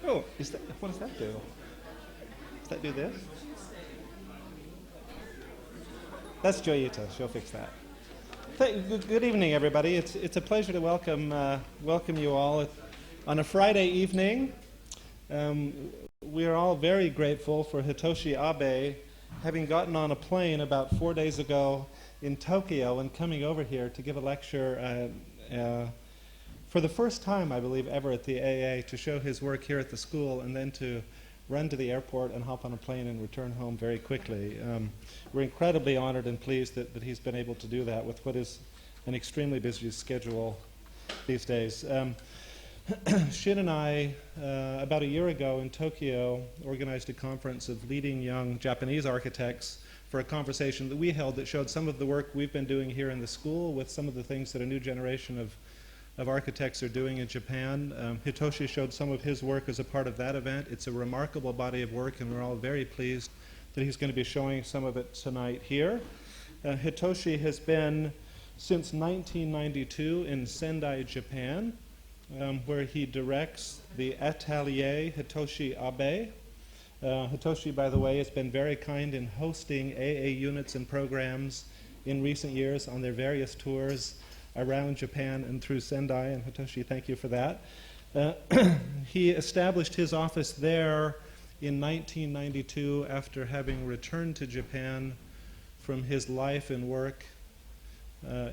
Oh, what does that do? Does that do this? That's Joyita. She'll fix that. Good evening, everybody. It's a pleasure to welcome you all on a Friday evening. We are all very grateful for Hitoshi Abe having gotten on a plane about 4 days ago in Tokyo and coming over here to give a lecture for the first time, I believe, ever at the AA, to show his work here at the school and then to run to the airport and hop on a plane and return home very quickly. We're incredibly honored and pleased that he's been able to do that with what is an extremely busy schedule these days. Shin and I, about a year ago in Tokyo, organized a conference of leading young Japanese architects for a conversation that we held that showed some of the work we've been doing here in the school with some of the things that a new generation of architects are doing in Japan. Hitoshi showed some of his work as a part of that event. It's a remarkable body of work, and we're all very pleased that he's going to be showing some of it tonight here. Hitoshi has been since 1992 in Sendai, Japan, where he directs the Atelier Hitoshi Abe. Hitoshi, by the way, has been very kind in hosting AA units and programs in recent years on their various tours around Japan and through Sendai, and Hitoshi, thank you for that. He established his office there in 1992 after having returned to Japan from his life and work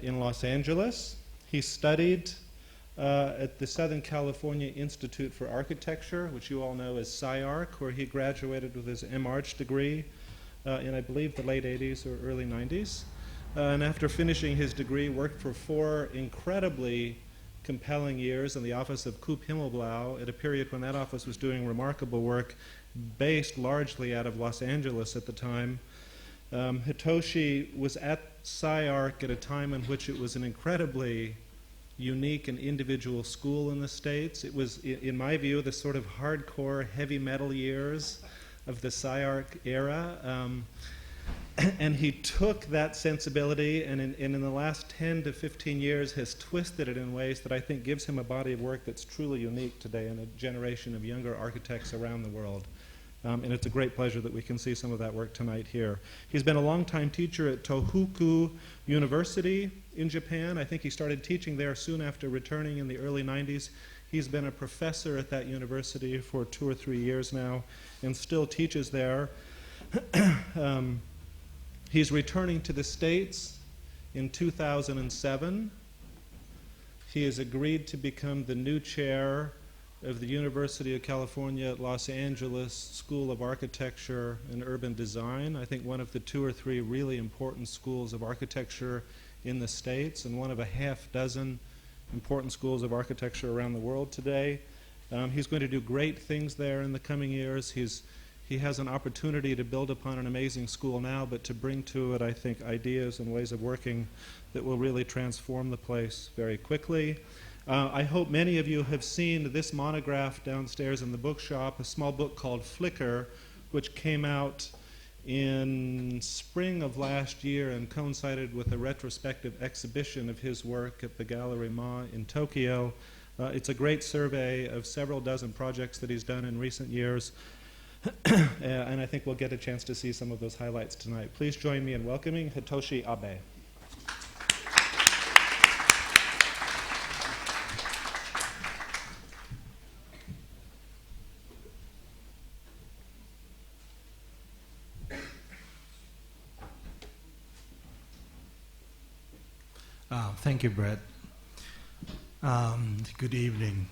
in Los Angeles. He studied at the Southern California Institute for Architecture, which you all know as SciArc, where he graduated with his M.Arch degree in, I believe, the late 80s or early 90s. And after finishing his degree, worked for 4 incredibly compelling years in the office of Coop Himmelblau at a period when that office was doing remarkable work based largely out of Los Angeles at the time. Hitoshi was at SciArc at a time in which it was an incredibly unique and individual school in the States. It was, in my view, the sort of hardcore heavy metal years of the SciArc era. And he took that sensibility and in the last 10 to 15 years has twisted it in ways that I think gives him a body of work that's truly unique today in a generation of younger architects around the world. And it's a great pleasure that we can see some of that work tonight here. He's been a longtime teacher at Tohoku University in Japan. I think he started teaching there soon after returning in the early 90s. He's been a professor at that university for 2 or 3 years now and still teaches there. He's returning to the States in 2007. He has agreed to become the new chair of the University of California at Los Angeles School of Architecture and Urban Design. I think one of the 2 or 3 really important schools of architecture in the States and one of a half dozen important schools of architecture around the world today. He's going to do great things there in the coming years. He has an opportunity to build upon an amazing school now, but to bring to it, I think, ideas and ways of working that will really transform the place very quickly. I hope many of you have seen this monograph downstairs in the bookshop, a small book called Flicker, which came out in spring of last year and coincided with a retrospective exhibition of his work at the Gallery Ma in Tokyo. It's a great survey of several dozen projects that he's done in recent years. And I think we'll get a chance to see some of those highlights tonight. Please join me in welcoming Hitoshi Abe. Thank you, Brett. Good evening.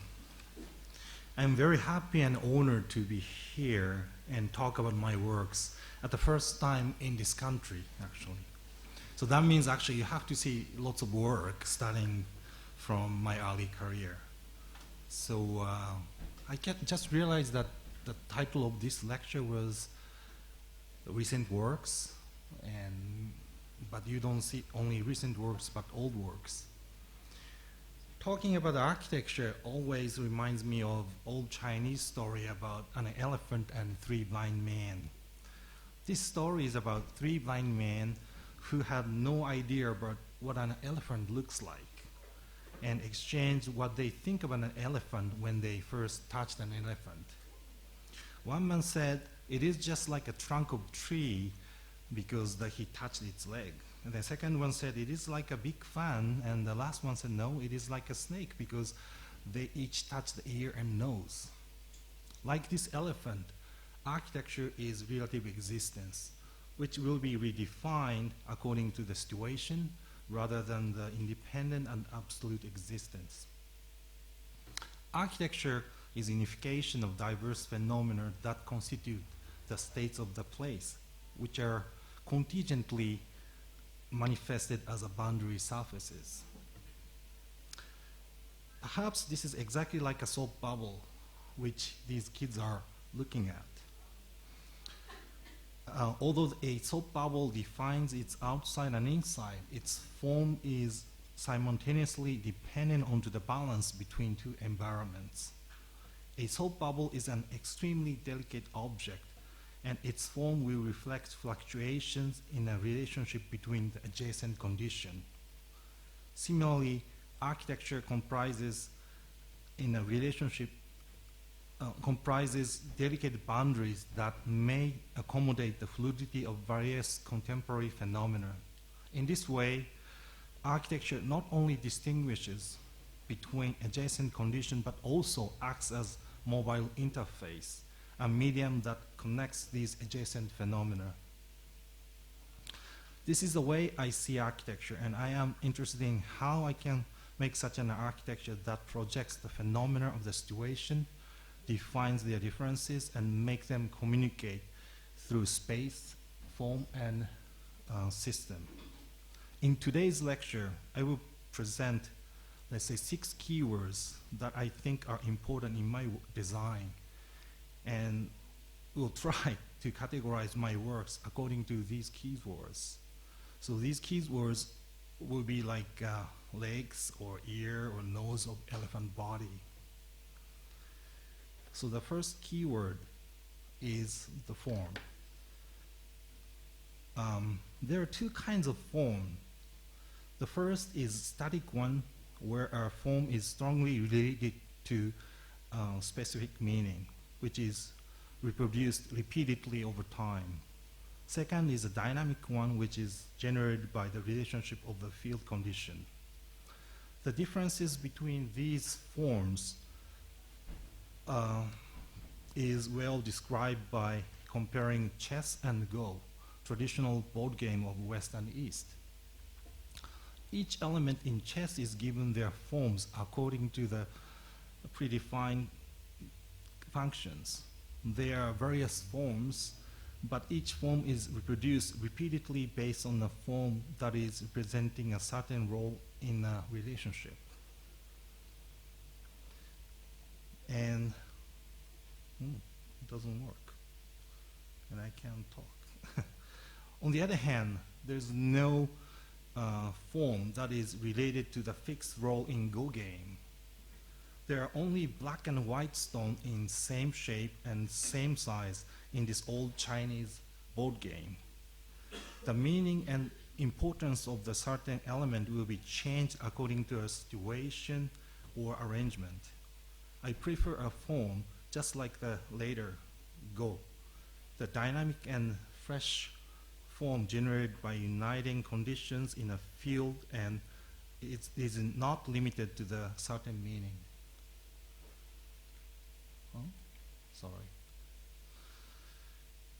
I'm very happy and honored to be here and talk about my works at the first time in this country, actually. So that means actually you have to see lots of work starting from my early career. So I just realized that the title of this lecture was Recent Works, but you don't see only recent works, but old works. Talking about architecture always reminds me of old Chinese story about an elephant and 3 blind men. This story is about 3 blind men who had no idea about what an elephant looks like and exchange what they think about an elephant when they first touched an elephant. One man said, it is just like a trunk of tree because he touched its leg. And the second one said, it is like a big fan. And the last one said, no, it is like a snake because they each touch the ear and nose. Like this elephant, architecture is relative existence, which will be redefined according to the situation rather than the independent and absolute existence. Architecture is unification of diverse phenomena that constitute the states of the place, which are contingently manifested as a boundary surfaces. Perhaps this is exactly like a soap bubble, which these kids are looking at. Although a soap bubble defines its outside and inside, its form is simultaneously dependent on the balance between two environments. A soap bubble is an extremely delicate object, and its form will reflect fluctuations in a relationship between the adjacent condition. Similarly, architecture comprises delicate boundaries that may accommodate the fluidity of various contemporary phenomena. In this way, architecture not only distinguishes between adjacent conditions but also acts as mobile interface, a medium that connects these adjacent phenomena. This is the way I see architecture, and I am interested in how I can make such an architecture that projects the phenomena of the situation, defines their differences, and make them communicate through space, form, and system. In today's lecture, I will present, let's say, 6 keywords that I think are important in my design, and will try to categorize my works according to these keywords. So these keywords will be like legs or ear or nose of elephant body. So the first keyword is the form. There are 2 kinds of form. The first is static one, where our form is strongly related to specific meaning, which is reproduced repeatedly over time. Second is a dynamic one, which is generated by the relationship of the field condition. The differences between these forms is well described by comparing chess and Go, traditional board game of West and East. Each element in chess is given their forms according to the predefined functions. There are various forms, but each form is reproduced repeatedly based on a form that is representing a certain role in a relationship. And it doesn't work, and I can't talk. On the other hand, there's no form that is related to the fixed role in Go game. There are only black and white stone in same shape and same size in this old Chinese board game. The meaning and importance of the certain element will be changed according to a situation or arrangement. I prefer a form just like the later Go, the dynamic and fresh form generated by uniting conditions in a field, and it is not limited to the certain meaning. Oh, sorry.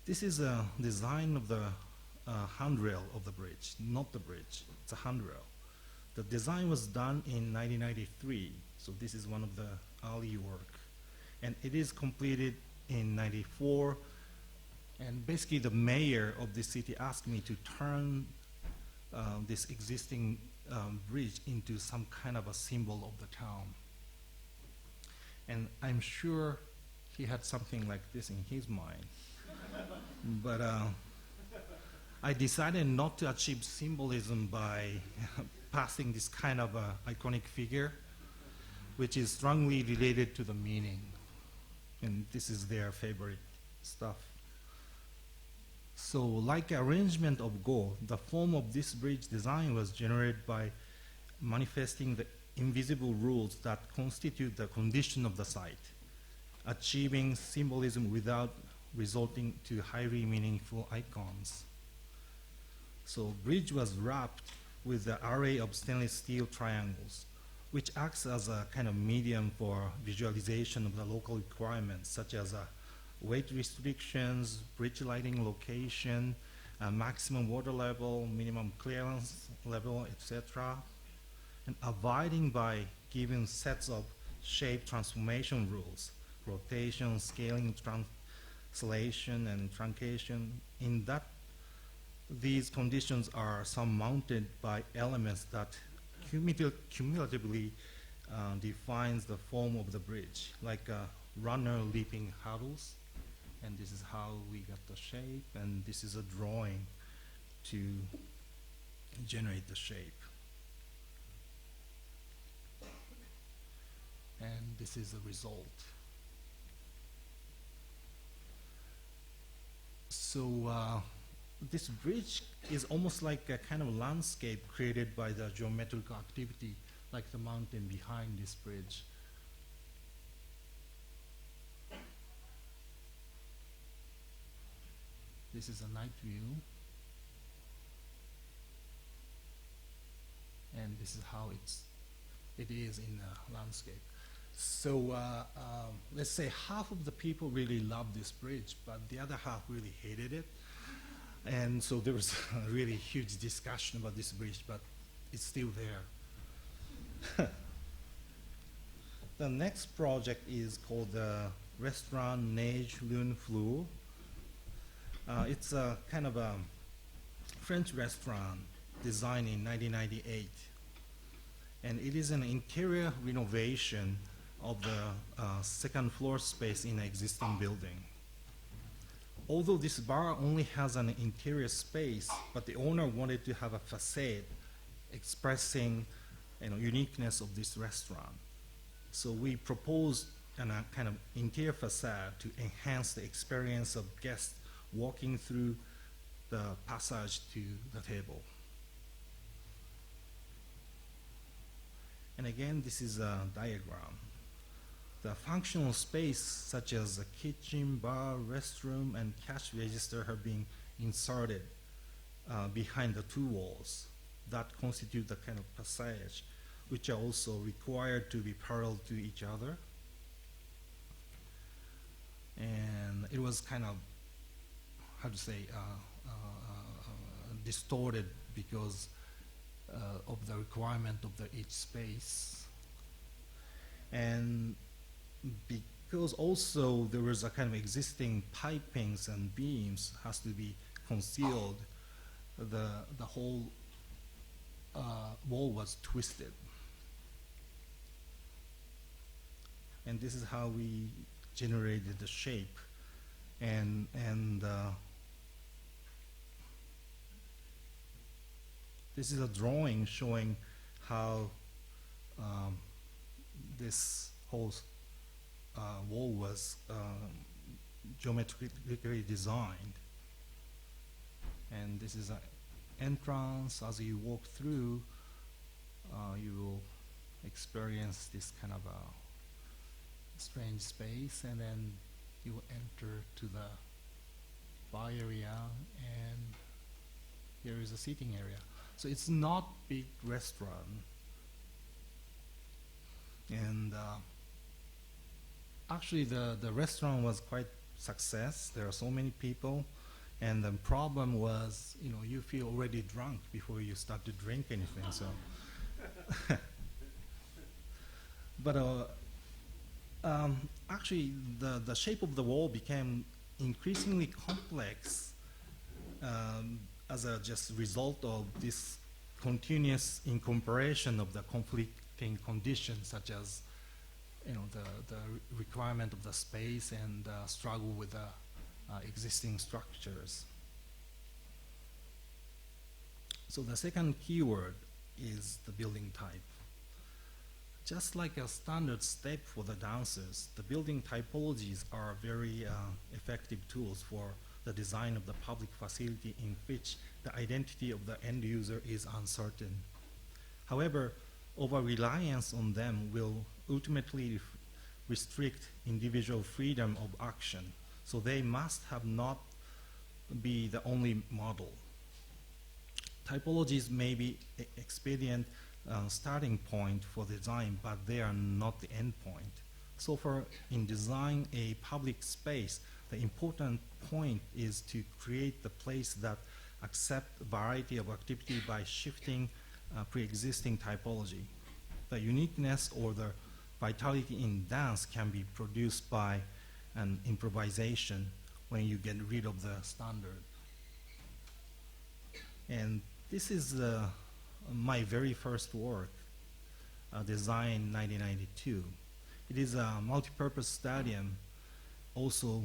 This is a design of the handrail of the bridge, not the bridge, it's a handrail. The design was done in 1993, so this is one of the early work. And it is completed in 94, and basically the mayor of this city asked me to turn this existing bridge into some kind of a symbol of the town. And I'm sure he had something like this in his mind. But I decided not to achieve symbolism by passing this kind of iconic figure, which is strongly related to the meaning. And this is their favorite stuff. So like arrangement of Go, the form of this bridge design was generated by manifesting the invisible rules that constitute the condition of the site. achieving symbolism without resulting to highly meaningful icons. So bridge was wrapped with the array of stainless steel triangles, which acts as a kind of medium for visualization of the local requirements, such as weight restrictions, bridge lighting location, maximum water level, minimum clearance level, etc. And abiding by given sets of shape transformation rules, rotation, scaling, translation, and truncation. In that, these conditions are surmounted by elements that cumulatively defines the form of the bridge, like runner leaping hurdles. And this is how we got the shape, and this is a drawing to generate the shape. And this is the result. So this bridge is almost like a kind of landscape created by the geometrical activity, like the mountain behind this bridge. This is a night view. And this is how it is in the landscape. So let's say half of the people really loved this bridge, but the other half really hated it. And so there was a really huge discussion about this bridge, but it's still there. The next project is called the restaurant Neige Lune Fleur. It's a kind of a French restaurant designed in 1998. And it is an interior renovation of the second floor space in an existing building. Although this bar only has an interior space, but the owner wanted to have a facade expressing uniqueness of this restaurant. So we proposed a kind of interior facade to enhance the experience of guests walking through the passage to the table. And again, this is a diagram. The functional space, such as a kitchen, bar, restroom, and cash register, have been inserted behind the two walls that constitute the kind of passage, which are also required to be parallel to each other. And it was kind of, how to say, distorted because of the requirement of each space. And because also there was a kind of existing pipings and beams has to be concealed, the whole wall was twisted. And this is how we generated the shape. And this is a drawing showing how this whole wall was geometrically designed. And this is an entrance. As you walk through, you will experience this kind of a strange space, and then you will enter to the bar area, and here is a seating area. So it's not big restaurant. And actually the restaurant was quite success. There are so many people, and the problem was, you feel already drunk before you start to drink anything. So, but actually the shape of the wall became increasingly complex as a just result of this continuous incorporation of the conflicting conditions, such as the requirement of the space and struggle with the existing structures. So the second keyword is the building type. Just like a standard step for the dancers, the building typologies are very effective tools for the design of the public facility in which the identity of the end user is uncertain. However, over-reliance on them will ultimately restrict individual freedom of action. So they must have not be the only model. Typologies may be expedient starting point for design, but they are not the end point. So for in design a public space, the important point is to create the place that accept variety of activity by shifting pre-existing typology. The uniqueness or the vitality in dance can be produced by an improvisation when you get rid of the standard. And this is my very first work, designed in 1992. It is a multi-purpose stadium. Also,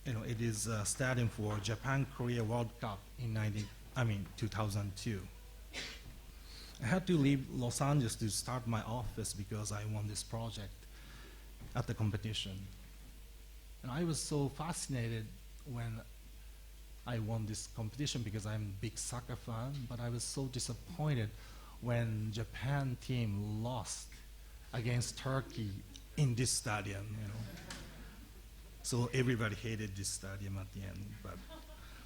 it is a stadium for Japan-Korea World Cup in 2002. I had to leave Los Angeles to start my office because I won this project at the competition. And I was so fascinated when I won this competition because I'm a big soccer fan, but I was so disappointed when Japan team lost against Turkey in this stadium, So everybody hated this stadium at the end. But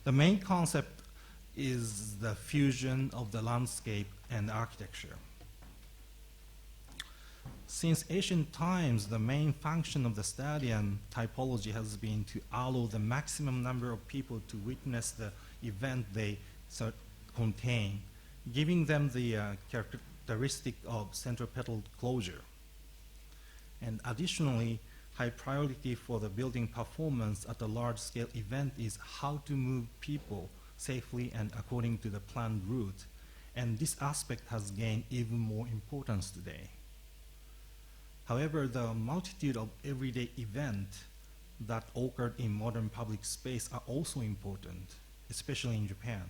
the main concept is the fusion of the landscape and architecture. Since ancient times, the main function of the stadium typology has been to allow the maximum number of people to witness the event they contain, giving them the characteristic of centripetal closure. And additionally, high priority for the building performance at a large-scale event is how to move people safely and according to the planned route. And this aspect has gained even more importance today. However, the multitude of everyday events that occurred in modern public space are also important, especially in Japan.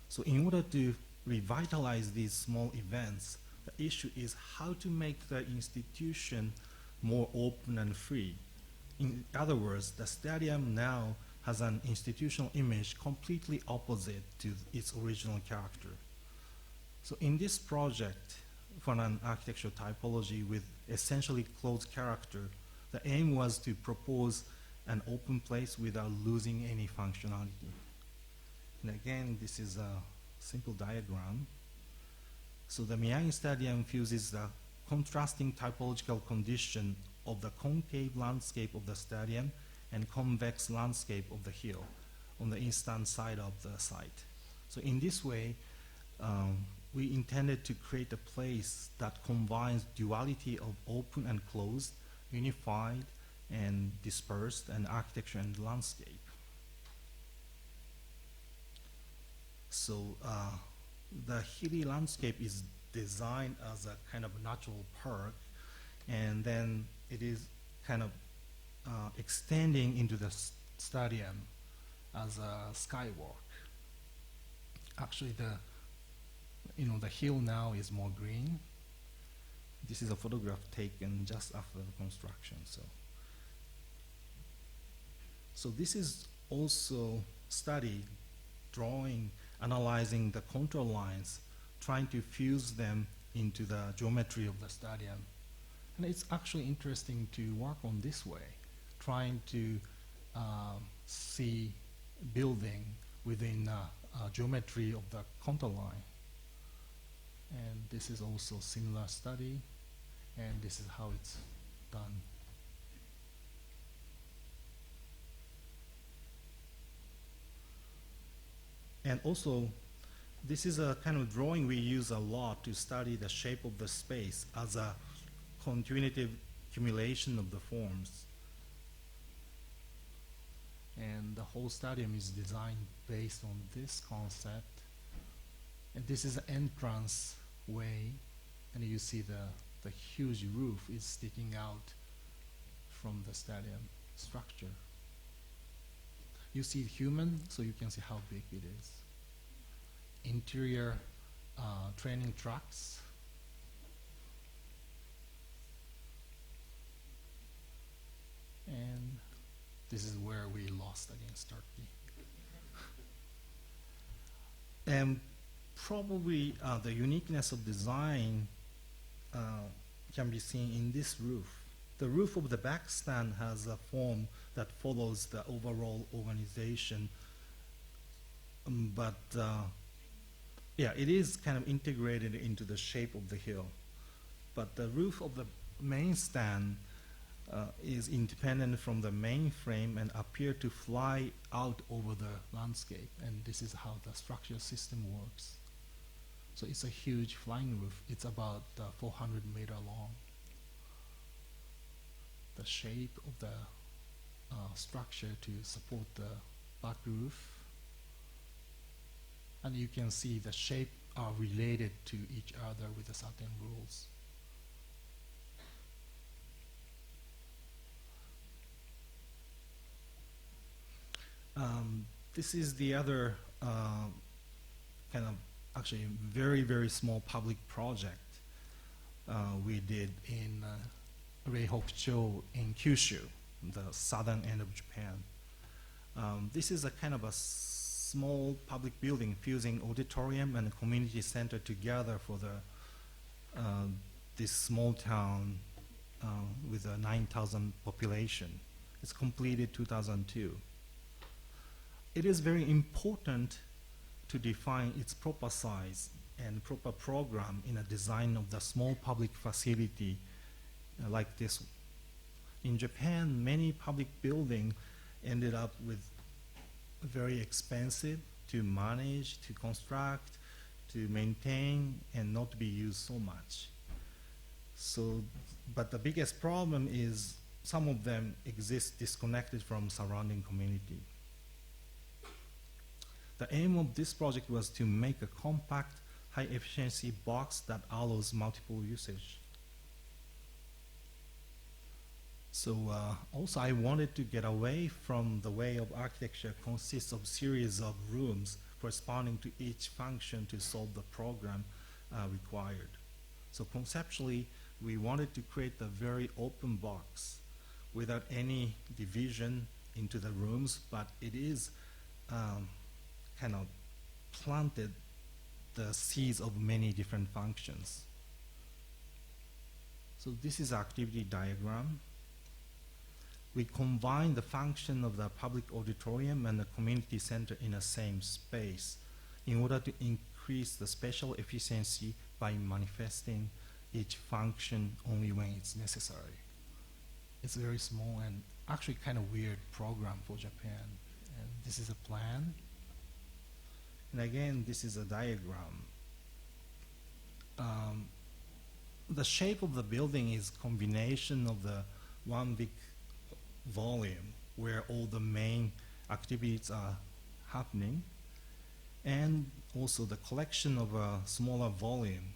So in order to revitalize these small events, the issue is how to make the institution more open and free. In other words, the stadium now has an institutional image completely opposite to its original character. So in this project, for an architectural typology with essentially closed character, the aim was to propose an open place without losing any functionality. And again, this is a simple diagram. So the Miyagi Stadium fuses the contrasting typological condition of the concave landscape of the stadium and convex landscape of the hill on the eastern side of the site. So in this way, we intended to create a place that combines duality of open and closed, unified and dispersed, and architecture and landscape. So the hilly landscape is designed as a kind of natural park, and then it is kind of extending into the stadium as a skywalk. Actually, the hill now is more green. This is a photograph taken just after the construction. So this is also study, drawing, analyzing the contour lines, trying to fuse them into the geometry of the stadium. And it's actually interesting to work on this way, trying to see building within geometry of the contour line. And this is also similar study, and this is how it's done. And also, this is a kind of drawing we use a lot to study the shape of the space as a continuative accumulation of the forms. And the whole stadium is designed based on this concept. And this is the entrance way, and you see the huge roof is sticking out from the stadium structure. You see human, so you can see how big it is. Interior training tracks. And this is where we lost against Turkey. And probably the uniqueness of design can be seen in this roof. The roof of the back stand has a form that follows the overall organization, yeah, it is kind of integrated into the shape of the hill. But the roof of the main stand is independent from the main frame and appear to fly out over the landscape. And this is how the structure system works. So it's a huge flying roof. It's about 400-meter long. The shape of the structure to support the back roof. And you can see the shape are related to each other with certain rules. This is the other kind of actually very, very small public project we did in Reihokucho in Kyushu, the southern end of Japan. This is a kind of a small public building fusing auditorium and a community center together for the this small town with a 9,000 population. It's completed 2002. It is very important to define its proper size and proper program in a design of the small public facility like this. In Japan, many public buildings ended up with very expensive to manage, to construct, to maintain, and not to be used so much. So, but the biggest problem is some of them exist disconnected from surrounding community. The aim of this project was to make a compact, high-efficiency box that allows multiple usage. So also I wanted to get away from the way of architecture consists of series of rooms corresponding to each function to solve the program required. So conceptually, we wanted to create a very open box without any division into the rooms, but it is kind of planted the seeds of many different functions. So this is activity diagram. We combine the function of the public auditorium and the community center in the same space in order to increase the spatial efficiency by manifesting each function only when it's necessary. It's very small and actually kind of weird program for Japan. And this is a plan. And again, this is a diagram. The shape of the building is combination of the one big volume where all the main activities are happening, and also the collection of a smaller volume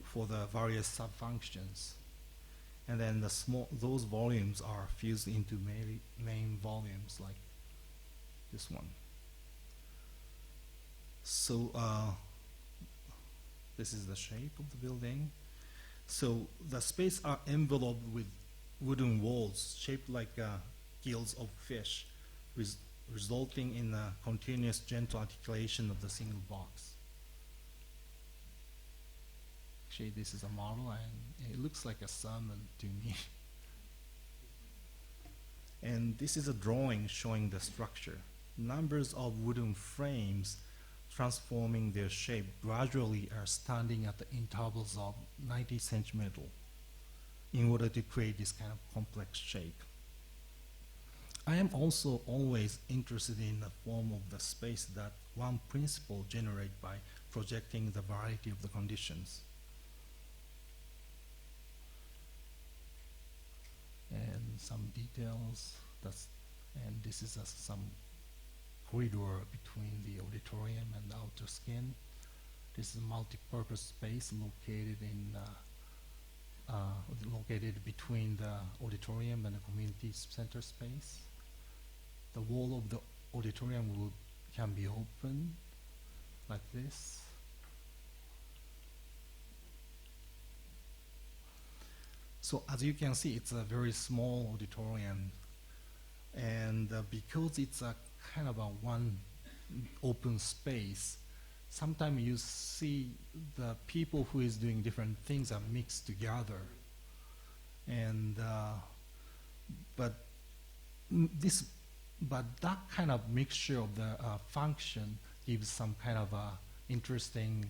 for the various sub-functions. And then those volumes are fused into main volumes like this one. So this is the shape of the building. So the space are enveloped with wooden walls shaped like gills of fish, resulting in a continuous gentle articulation of the single box. Actually, this is a model and it looks like a salmon to me. And this is a drawing showing the structure. Numbers of wooden frames transforming their shape gradually are standing at the intervals of 90 centimeters in order to create this kind of complex shape. I am also always interested in the form of the space that one principle generates by projecting the variety of the conditions. And some details, and this is some corridor between the auditorium and the outer skin. This is a multi-purpose space located between the auditorium and the community center space. The wall of the auditorium can be open like this. So as you can see, it's a very small auditorium, and because it's a kind of a one open space, sometimes you see the people who is doing different things are mixed together. And but this, but that kind of mixture of the function gives some kind of interesting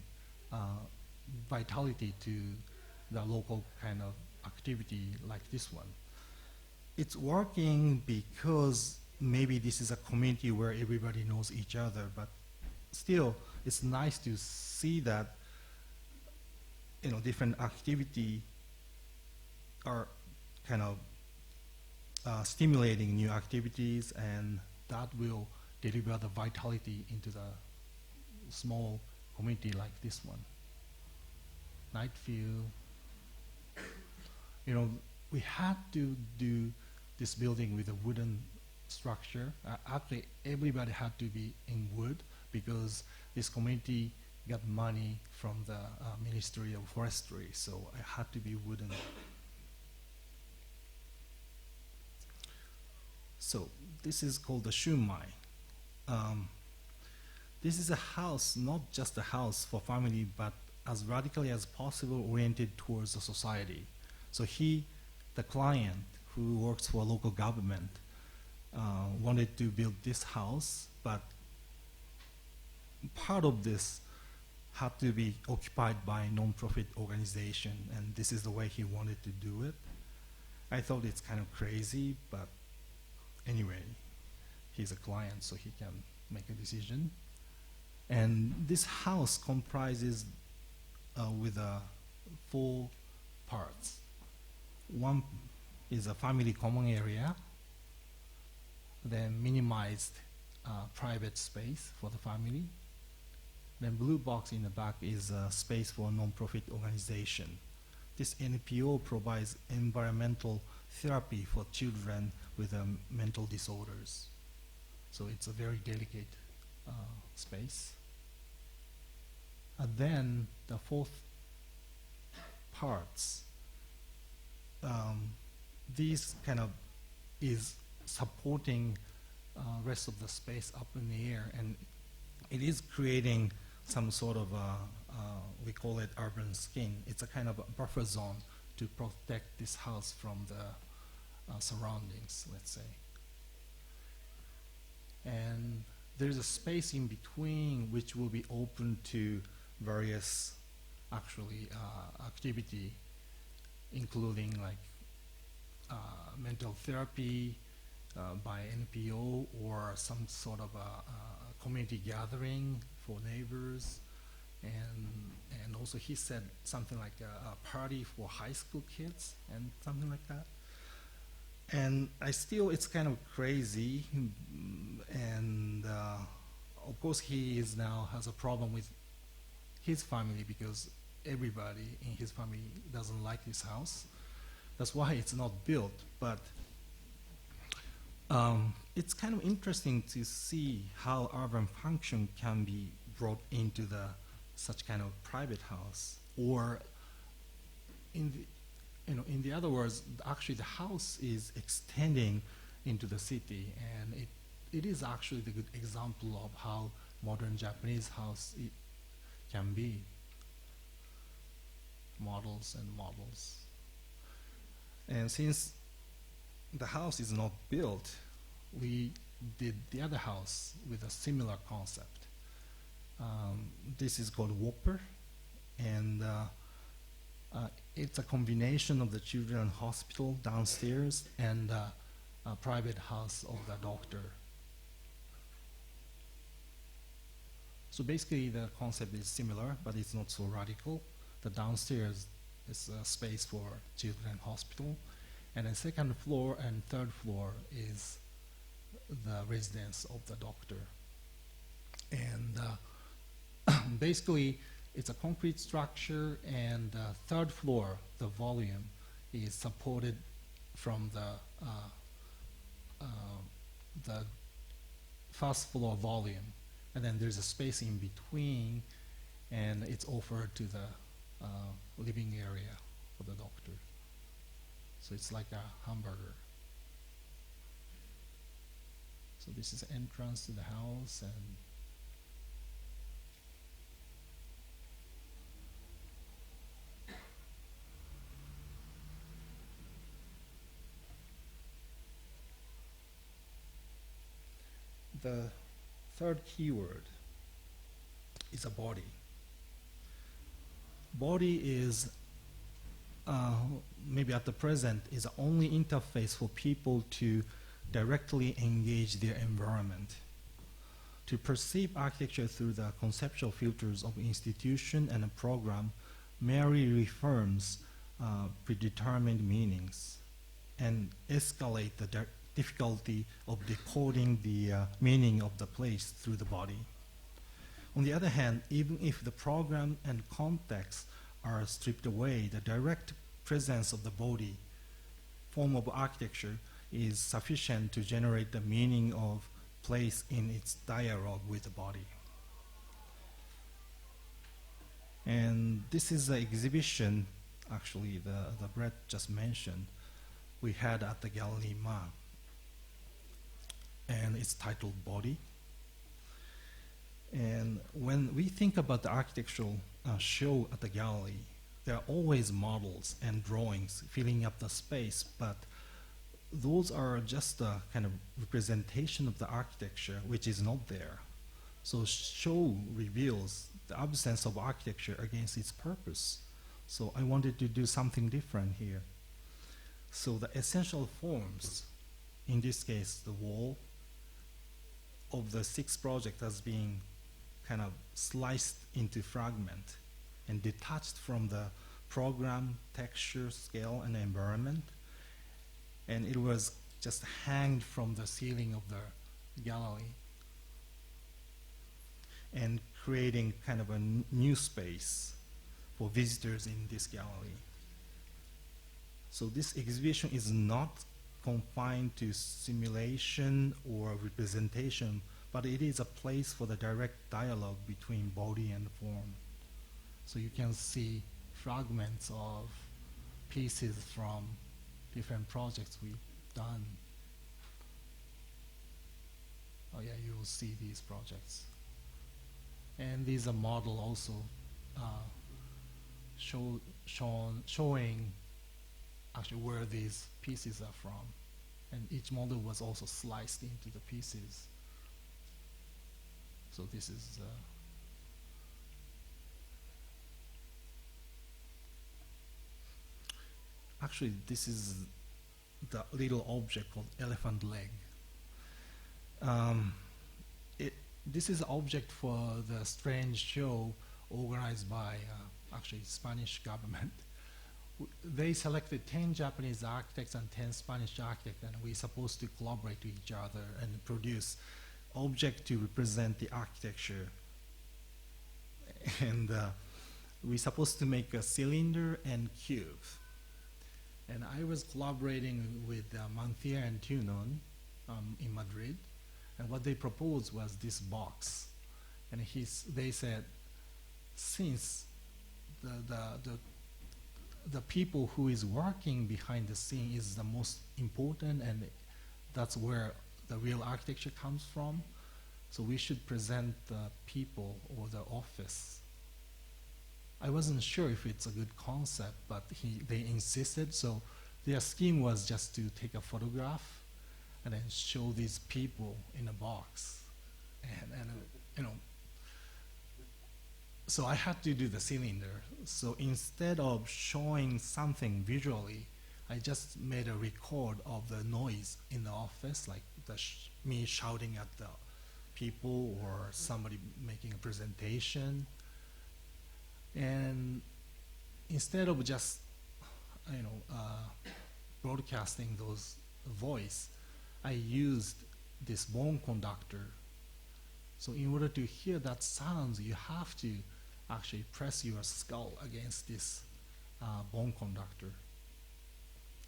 vitality to the local kind of activity like this one. It's working because maybe this is a community where everybody knows each other, but still it's nice to see that, you know, different activity are kind of stimulating new activities, and that will deliver the vitality into the small community like this one. Night view. You know, we had to do this building with a wooden structure. Actually, everybody had to be in wood because this community got money from the Ministry of Forestry, so it had to be wooden. So this is called the Shumai. This is a house, not just a house for family, but as radically as possible oriented towards the society. So he, the client who works for local government, wanted to build this house, but part of this had to be occupied by a non-profit organization, and this is the way he wanted to do it. I thought it's kind of crazy, but anyway, he's a client, so he can make a decision. And this house comprises with 4 parts. One is a family common area, then minimized private space for the family. Then blue box in the back is a space for a non-profit organization. This NPO provides environmental therapy for children with mental disorders. So it's a very delicate space. And then the 4th parts, these kind of is supporting rest of the space up in the air, and it is creating some sort of we call it urban skin. It's a kind of a buffer zone to protect this house from the surroundings, let's say. And there's a space in between which will be open to various actually activity, including like mental therapy by NPO or some sort of a community gathering for neighbors. And also he said something like a party for high school kids and something like that. And it's kind of crazy, and of course he is now has a problem with his family because everybody in his family doesn't like this house. That's why it's not built, but it's kind of interesting to see how urban function can be brought into the such kind of private house, or in the other words, actually the house is extending into the city, and it is actually the good example of how modern Japanese house can be. Models and models. And since the house is not built, we did the other house with a similar concept. This is called Whopper, and it's a combination of the children's hospital downstairs and a private house of the doctor. So basically the concept is similar, but it's not so radical. The downstairs is a space for children's hospital, and the 2nd floor and 3rd floor is the residence of the doctor. And basically it's a concrete structure, and the 3rd floor, the volume, is supported from the 1st floor volume, and then there's a space in between, and it's offered to the living area for the doctor. So it's like a hamburger. So this is the entrance to the house, and the third keyword is a body. Body is maybe at the present is the only interface for people to directly engage their environment. To perceive architecture through the conceptual filters of institution and a program merely reaffirms predetermined meanings and escalate the difficulty of decoding the meaning of the place through the body. On the other hand, even if the program and context are stripped away, the direct presence of the body form of architecture is sufficient to generate the meaning of place in its dialogue with the body. And this is the exhibition, actually, the Brett just mentioned, we had at the Gallery Ma. And it's titled Body. And when we think about the architectural show at the gallery, there are always models and drawings filling up the space, but those are just a kind of representation of the architecture which is not there. So show reveals the absence of architecture against its purpose. So I wanted to do something different here. So the essential forms, in this case the wall, of the 6 project has been kind of sliced into fragment and detached from the program, texture, scale, and environment. And it was just hanged from the ceiling of the gallery and creating kind of a new space for visitors in this gallery. So this exhibition is not confined to simulation or representation, but it is a place for the direct dialogue between body and form. So you can see fragments of pieces from different projects we've done. Oh yeah, you will see these projects. And these are model also showing actually where these pieces are from. And each model was also sliced into the pieces. So this is actually this is the little object called elephant leg. This is an object for the strange show organized by actually Spanish government. They selected 10 Japanese architects and 10 Spanish architects, and we're supposed to collaborate with each other and produce object to represent the architecture. And we're supposed to make a cylinder and cube. And I was collaborating with Manthia and Tunon in Madrid, and what they proposed was this box. And they said, since the people who is working behind the scene is the most important, and that's where the real architecture comes from, so we should present the people or the office. I wasn't sure if it's a good concept, but they insisted, so their scheme was just to take a photograph and then show these people in a box. And you know, so I had to do the cylinder. So instead of showing something visually, I just made a record of the noise in the office, like me shouting at the people or somebody making a presentation. And instead of just, broadcasting those voice, I used this bone conductor. So in order to hear that sounds, you have to actually press your skull against this bone conductor.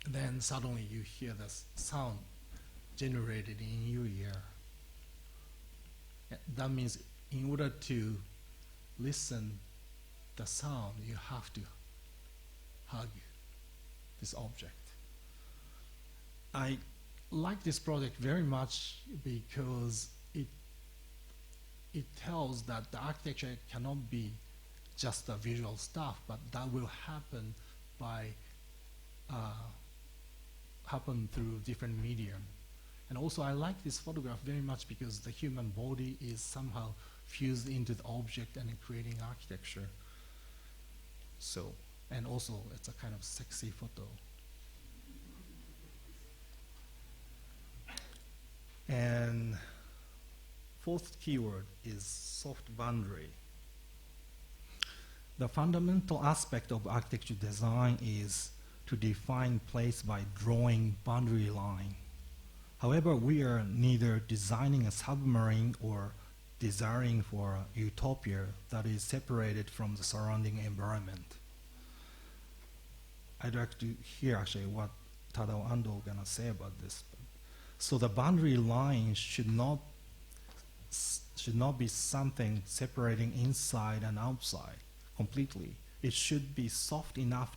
Then suddenly you hear the sound generated in your ear. That means in order to listen the sound, you have to hug this object. I like this project very much because it tells that the architecture cannot be just the visual stuff, but that will happen by happen through different medium. And also I like this photograph very much because the human body is somehow fused into the object and creating architecture. So, and also it's a kind of sexy photo. And fourth keyword is soft boundary. The fundamental aspect of architecture design is to define place by drawing boundary line. However, we are neither designing a submarine or desiring for a utopia that is separated from the surrounding environment. I'd like to hear actually what Tadao Ando gonna say about this. So the boundary line should not be something separating inside and outside completely. It should be soft enough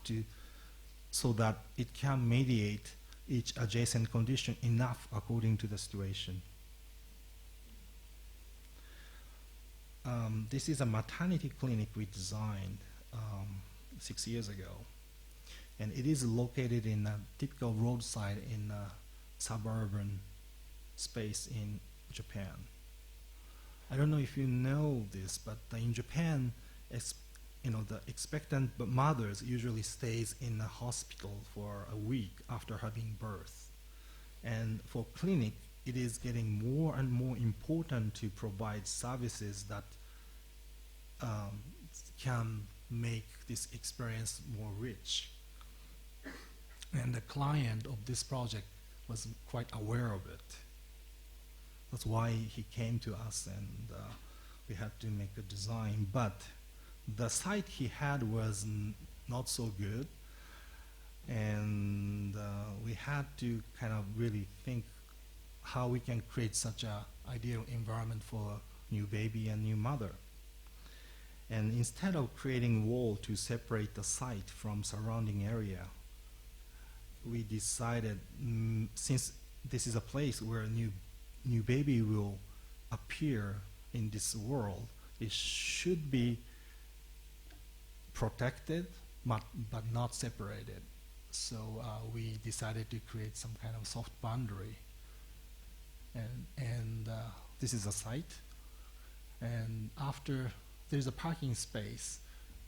so that it can mediate each adjacent condition enough according to the situation. This is a maternity clinic we designed 6 years ago. And it is located in a typical roadside in a suburban space in Japan. I don't know if you know this, but in Japan, the expectant mothers usually stays in the hospital for a week after having birth. And for clinic, it is getting more and more important to provide services that can make this experience more rich. And the client of this project was quite aware of it. That's why he came to us, and we had to make a design. But the site he had was not so good, and we had to kind of really think how we can create such an ideal environment for a new baby and new mother. And instead of creating wall to separate the site from surrounding area, we decided, since this is a place where a new baby will appear in this world, it should be protected but not separated. So we decided to create some kind of soft boundary. And this is a site. And after, there's a parking space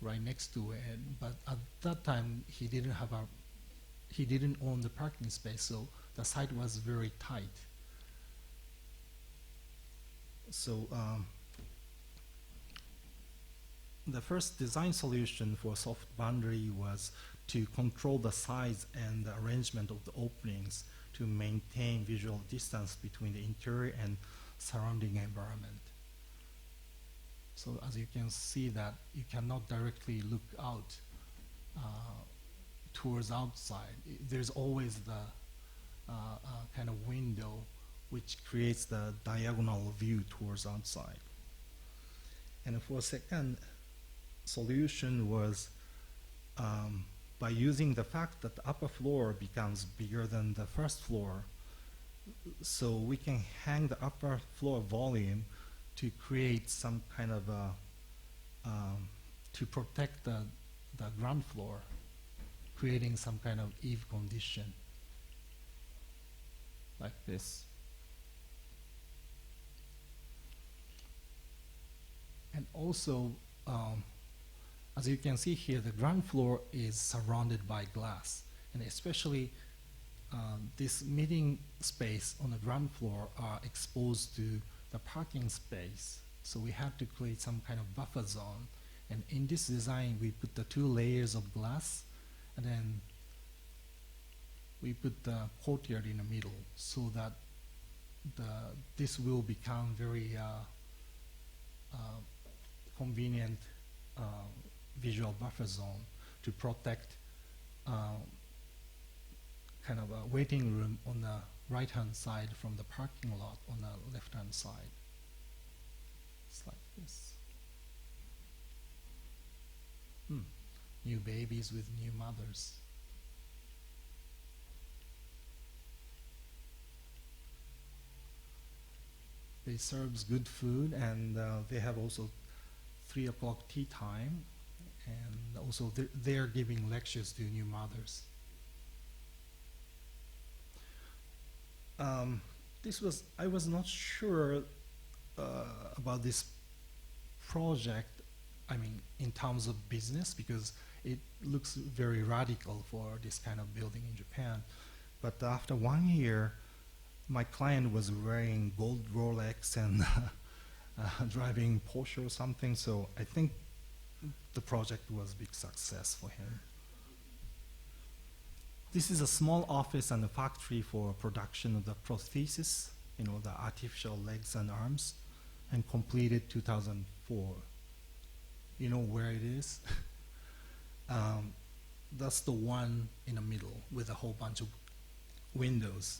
right next to it, but at that time he didn't own the parking space, so the site was very tight. So the first design solution for soft boundary was to control the size and the arrangement of the openings to maintain visual distance between the interior and surrounding environment. So as you can see that you cannot directly look out towards outside. There's always the kind of window which creates the diagonal view towards outside. And for a second solution was by using the fact that the upper floor becomes bigger than the first floor, so we can hang the upper floor volume to create some kind of to protect the ground floor, creating some kind of eve condition like this. And also, as you can see here, the ground floor is surrounded by glass, and especially this meeting space on the ground floor are exposed to the parking space. So we had to create some kind of buffer zone. And in this design, we put the 2 layers of glass, and then we put the courtyard in the middle, so that this will become very convenient visual buffer zone to protect kind of a waiting room on the right-hand side from the parking lot on the left-hand side. It's like this. New babies with new mothers. They serves good food, and they have also 3 o'clock tea time, and also they're giving lectures to new mothers. I was not sure about this project, I mean, in terms of business, because it looks very radical for this kind of building in Japan. But after 1 year, my client was wearing gold Rolex and driving Porsche or something, so I think the project was a big success for him. This is a small office and a factory for production of the prosthesis, you know, the artificial legs and arms, and completed 2004. You know where it is? That's the one in the middle with a whole bunch of windows.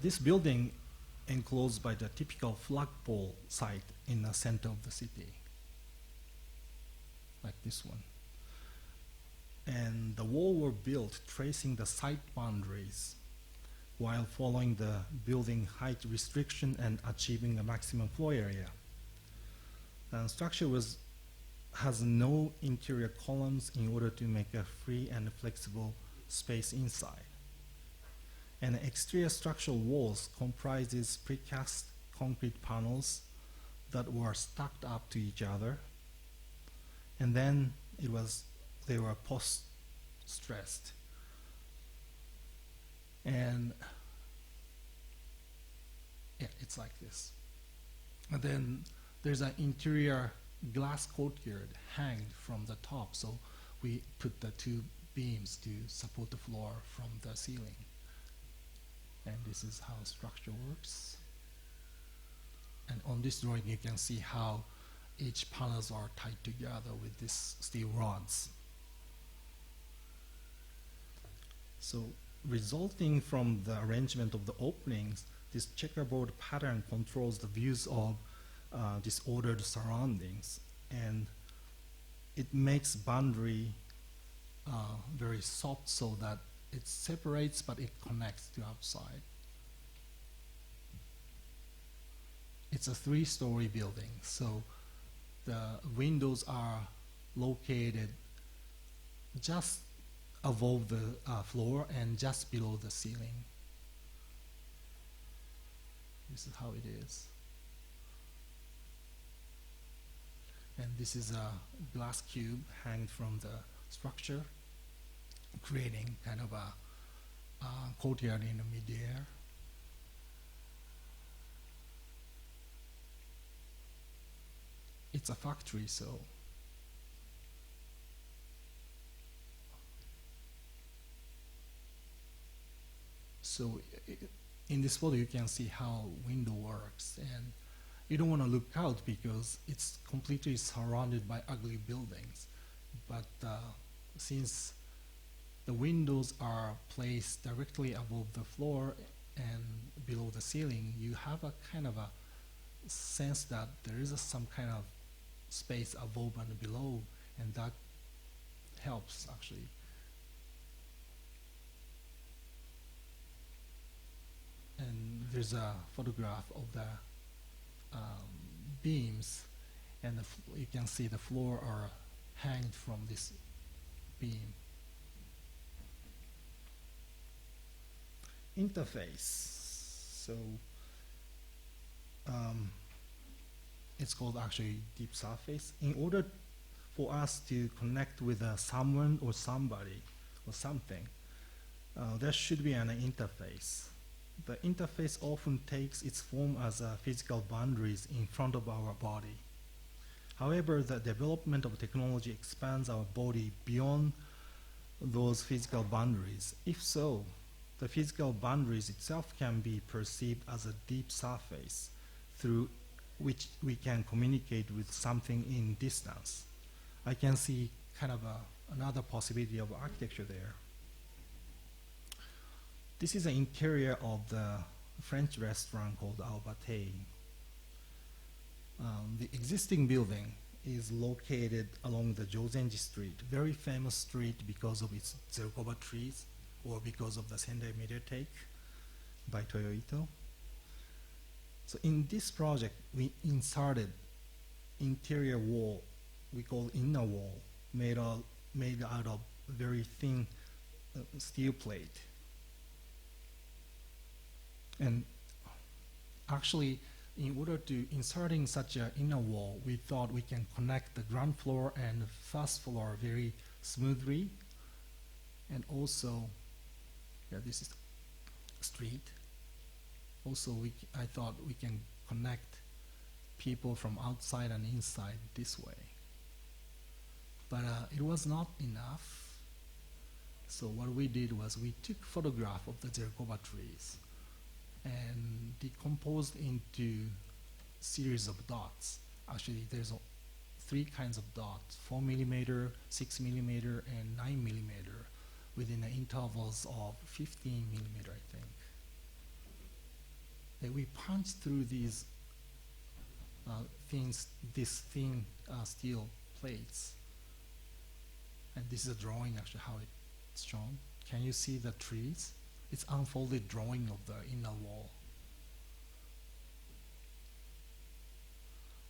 This building enclosed by the typical flagpole site in the center of the city, like this one. And the walls were built tracing the site boundaries while following the building height restriction and achieving a maximum floor area. The structure has no interior columns in order to make a free and flexible space inside. And the exterior structural walls comprises precast concrete panels that were stacked up to each other, and then they were post-stressed. And yeah, it's like this. And then there's an interior glass courtyard hanged from the top, so we put the two beams to support the floor from the ceiling. And this is how structure works. And on this drawing you can see how each panels are tied together with these steel rods. So resulting from the arrangement of the openings, this checkerboard pattern controls the views of disordered surroundings, and it makes boundary very soft so that it separates but it connects to outside. It's a 3-story building, so the windows are located just above the floor and just below the ceiling. This is how it is. And this is a glass cube hanged from the structure, creating kind of a courtyard in the mid-air. It's a factory, so in this photo you can see how window works, and you don't want to look out because it's completely surrounded by ugly buildings. But since the windows are placed directly above the floor and below the ceiling, you have a kind of a sense that there is some kind of space above and below, and that helps actually. And there's a photograph of the beams, and you can see the floor are hanged from this beam. Interface. So it's called actually deep surface. In order for us to connect with someone or somebody or something, there should be an interface. The interface often takes its form as physical boundaries in front of our body. However, the development of technology expands our body beyond those physical boundaries. If so, the physical boundaries itself can be perceived as a deep surface through which we can communicate with something in distance. I can see kind of another possibility of architecture there. This is the interior of the French restaurant called Albatei. The existing building is located along the Jozenji Street, very famous street because of its Zerukoba trees or because of the Sendai Mediatek by Toyo Ito. So in this project, we inserted interior wall, we call inner wall, made out of very thin steel plate. And actually, in order to inserting such an inner wall, we thought we can connect the ground floor and the first floor very smoothly. And also, yeah, this is the street. Also, I thought we can connect people from outside and inside this way. But it was not enough. So what we did was we took photograph of the Zerkova trees and decomposed into series of dots. Actually, there's three kinds of dots: 4 millimeter, 6 millimeter, and 9 millimeter, within the intervals of 15 millimeter, I think. And we punched through these these thin steel plates, and this is a drawing actually how it's shown. Can you see the trees? It's unfolded drawing of the inner wall.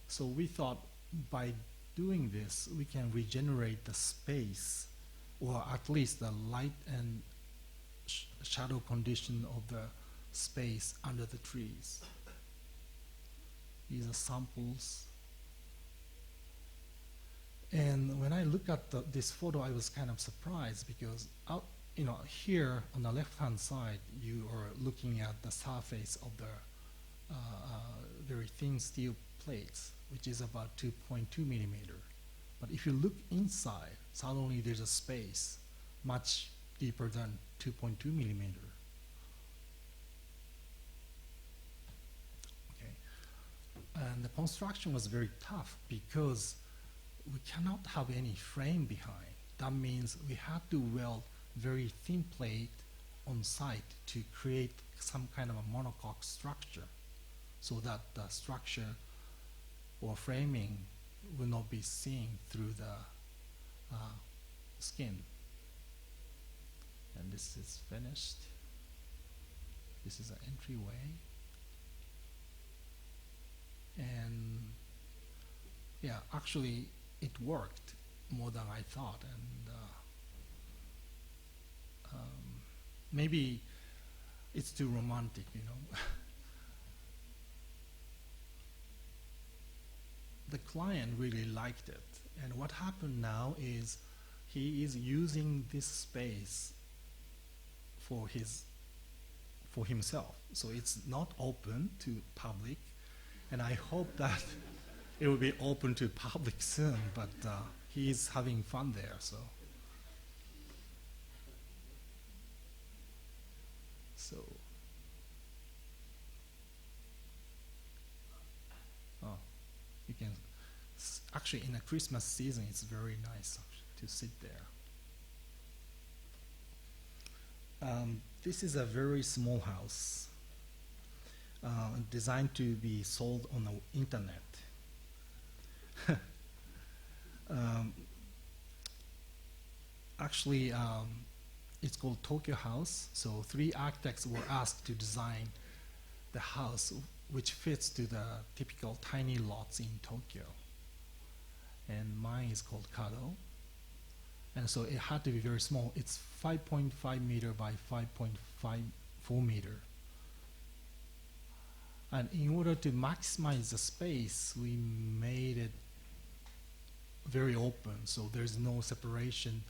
So we thought by doing this we can regenerate the space, or at least the light and shadow condition of the space under the trees. These are samples. And when I look at this photo, I was kind of surprised because here on the left-hand side, you are looking at the surface of the very thin steel plates, which is about 2.2 millimeter. But if you look inside, suddenly there's a space much deeper than 2.2 millimeter. And the construction was very tough because we cannot have any frame behind. That means we had to weld very thin plate on site to create some kind of a monocoque structure so that the structure or framing will not be seen through the skin. And this is finished. This is an entryway. And yeah, actually it worked more than I thought, and maybe it's too romantic, The client really liked it, and what happened now is he is using this space for himself, so it's not open to public. And I hope that it will be open to public soon, but he is having fun there, so. You can, actually in the Christmas season, it's very nice to sit there. This is a very small house. Designed to be sold on the internet. Actually, it's called Tokyo House. So 3 architects were asked to design the house which fits to the typical tiny lots in Tokyo. And mine is called Kado. And so it had to be very small. It's 5.5 meter by 5.54 meter. And in order to maximize the space, we made it very open, so there's no separation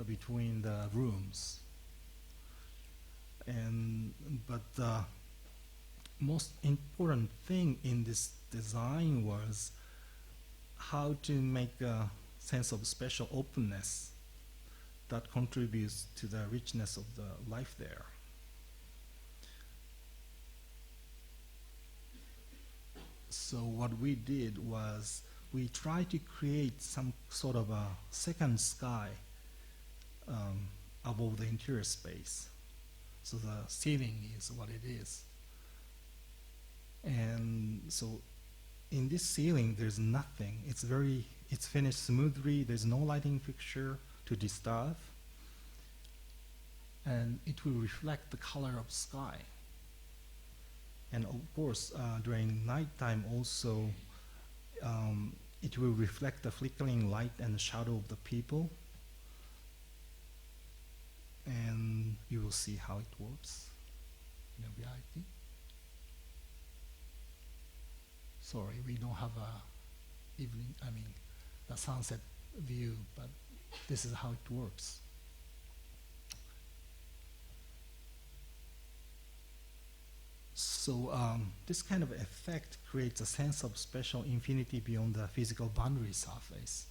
between the rooms. But the most important thing in this design was how to make a sense of special openness that contributes to the richness of the life there. So what we did was we tried to create some sort of a second sky above the interior space. So the ceiling is what it is. And so in this ceiling, there's nothing. It's finished smoothly. There's no lighting fixture to disturb. And it will reflect the color of sky. And of course, during nighttime also, it will reflect the flickering light and the shadow of the people. And you will see how it works in reality. sorry, we don't have a the sunset view, but this is how it works. So this kind of effect creates a sense of spatial infinity beyond the physical boundary surface.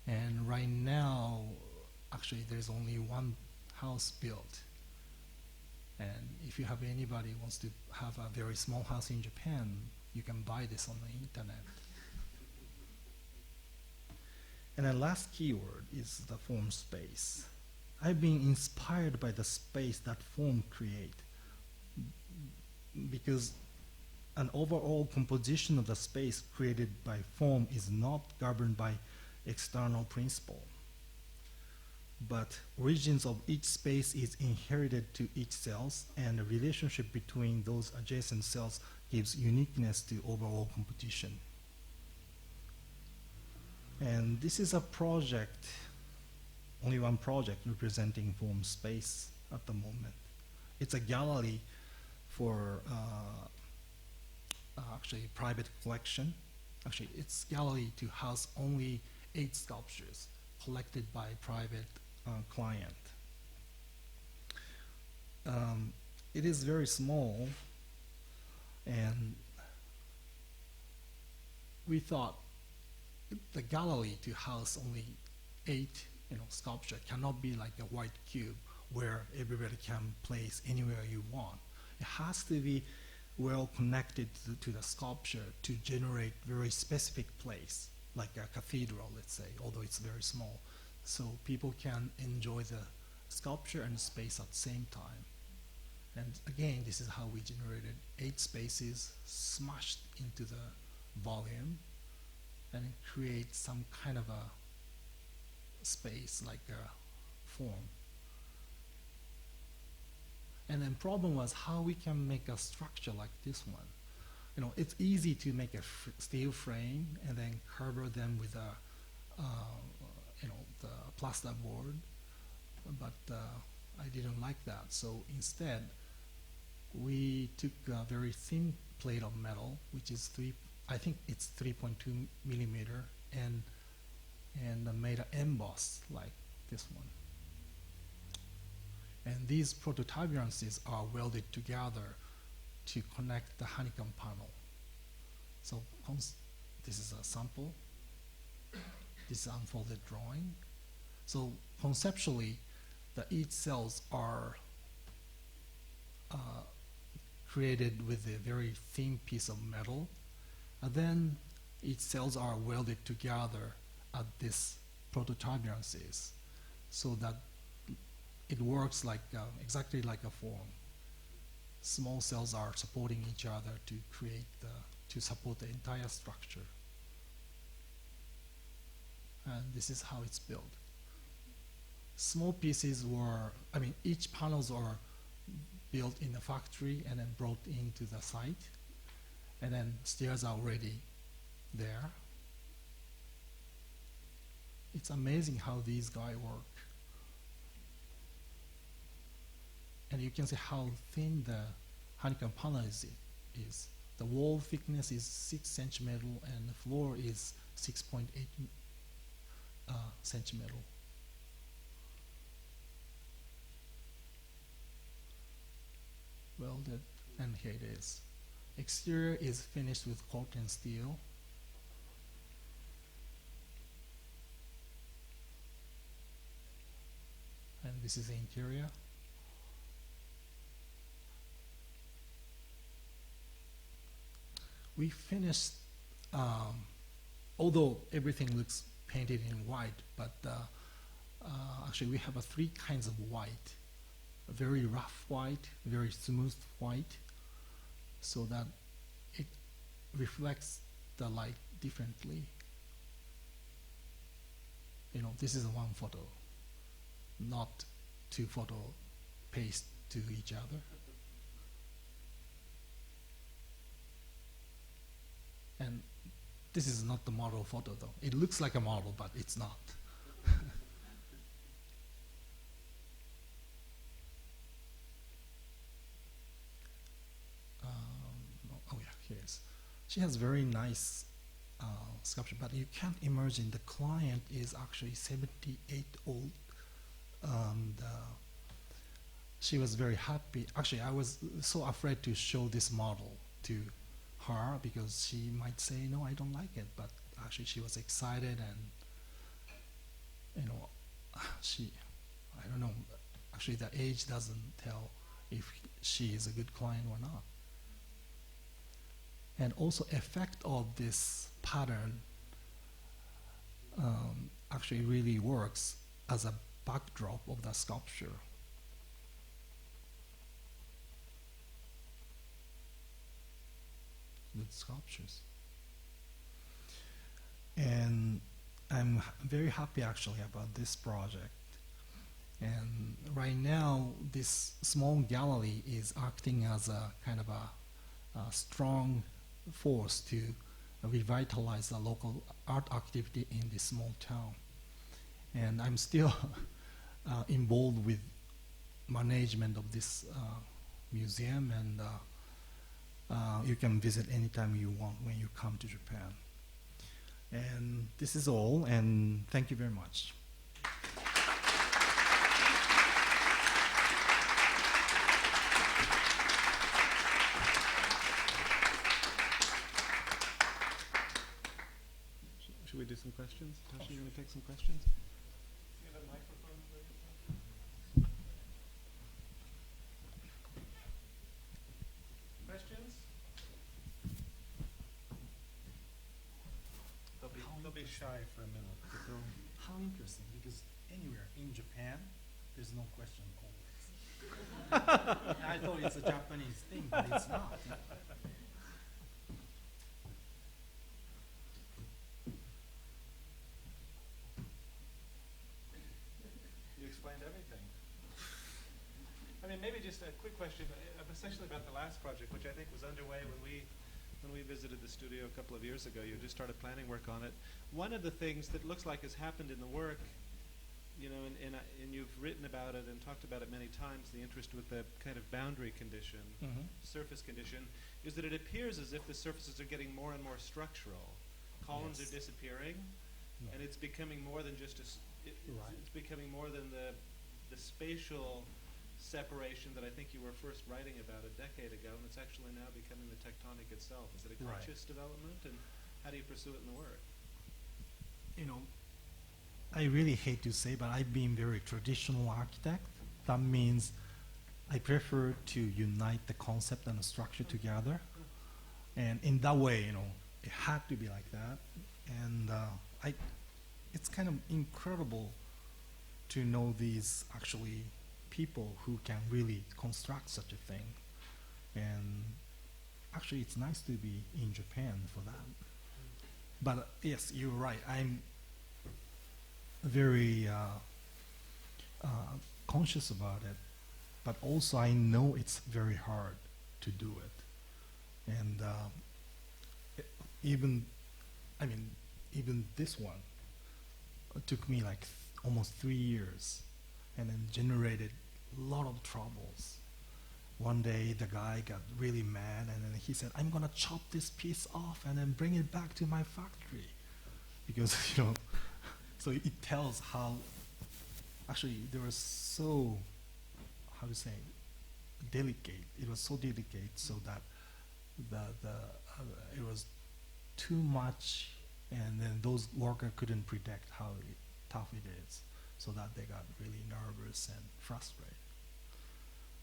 And right now, actually, there's only one house built. And if you have anybody who wants to have a very small house in Japan, you can buy this on the internet. And the last keyword is the form space. I've been inspired by the space that form create, because an overall composition of the space created by form is not governed by external principle, but origins of each space is inherited to each cells, and the relationship between those adjacent cells gives uniqueness to overall composition. And this is a project, only one project representing form space at the moment. It's a gallery for actually private collection. Actually, it's gallery to house only 8 sculptures collected by private client. It is very small, and we thought the gallery to house only 8 sculpture cannot be like a white cube where everybody can place anywhere you want. It has to be well connected to the sculpture to generate very specific place, like a cathedral, let's say, although it's very small. So people can enjoy the sculpture and space at the same time. And again, this is how we generated 8 spaces smashed into the volume, and it creates some kind of a space, like a form. And then problem was how we can make a structure like this one. It's easy to make a steel frame and then cover them with a, the plaster board, but I didn't like that. So instead, we took a very thin plate of metal, which is I think it's 3.2 millimeter, and made an emboss like this one. And these prototuberances are welded together to connect the honeycomb panel. So this is a sample. This is unfolded drawing. So conceptually, each cells are created with a very thin piece of metal, and then each cells are welded together at this prototuberances, so that it works like exactly like a form. Small cells are supporting each other to support the entire structure. And this is how it's built. Small pieces each panels are built in the factory and then brought into the site, and then stairs are already there. It's amazing how these guys work. And you can see how thin the honeycomb panel is. The wall thickness is 6 centimeter and the floor is 6.8 centimeter. Welded, and here it is. Exterior is finished with cork and steel. And this is the interior. We finished, although everything looks painted in white, but actually we have 3 kinds of white. A very rough white, very smooth white, so that it reflects the light differently. This is one photo, not 2 photos pasted to each other. And this is not the model photo though. It looks like a model, but it's not. Oh yeah, here it is. she has very nice sculpture, but you can't imagine the client is actually 78 old, and she was very happy. Actually, I was so afraid to show this model to her because she might say, no, I don't like it, but actually she was excited, and you know, I don't know, actually the age doesn't tell if she is a good client or not. And also effect of this pattern actually really works as a backdrop of the sculpture. Good sculptures. And I'm very happy actually about this project. And right now, this small gallery is acting as a kind of a strong force to revitalize the local art activity in this small town. And I'm still involved with management of this museum, and you can visit anytime you want when you come to Japan. And this is all, and thank you very much. Should we do some questions? Tasha, you want to take some questions? You have a microphone for yourself? Questions? They'll be shy for a minute. But How interesting, because anywhere in Japan, there's no question always. I thought it's a Japanese thing, but it's not. you explained everything. I mean, maybe just a quick question, essentially about the last project, which I think was underway when we visited the studio a couple of years ago. You just started planning work on it. One of the things that looks like has happened in the work, you know, and you've written about it and talked about it many times, the interest with the kind of boundary condition, surface condition, is that it appears as if the surfaces are getting more and more structural. Columns are disappearing, and it's becoming more than just it's becoming more than the spatial separation that I think you were first writing about a decade ago, and it's actually now becoming the tectonic itself. Is it a conscious development, and how do you pursue it in the work? You know, I really hate to say, but I've been very traditional architect. That means I prefer to unite the concept and the structure together. And in that way, you know, it had to be like that. And it's kind of incredible to know these actually people who can really construct such a thing. And actually, it's nice to be in Japan for that. But yes, you're right. I'm very conscious about it, but also I know it's very hard to do it. And even this one took me like almost 3 years, and then generated a lot of troubles. One day the guy got really mad, and then he said, I'm gonna chop this piece off and then bring it back to my factory. Because, you know, so it tells how, actually there was so, how to say, delicate. It was so delicate so that it was too much, and then those workers couldn't predict how tough it is, so that they got really nervous and frustrated.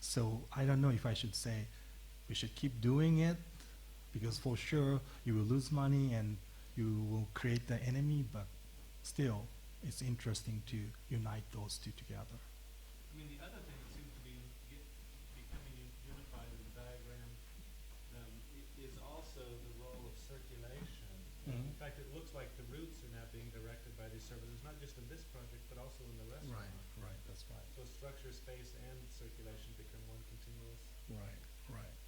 So I don't know if I should say we should keep doing it, because for sure you will lose money and you will create the enemy, but still it's interesting to unite those two together. I mean, the other thing that seems to be becoming unified in the diagram is also the role of circulation. In fact, it looks like the roots are now being directed by these services, not just in this project, but also in the restaurant. Right, that's right. So structure, space, and circulation become one continuous. Right.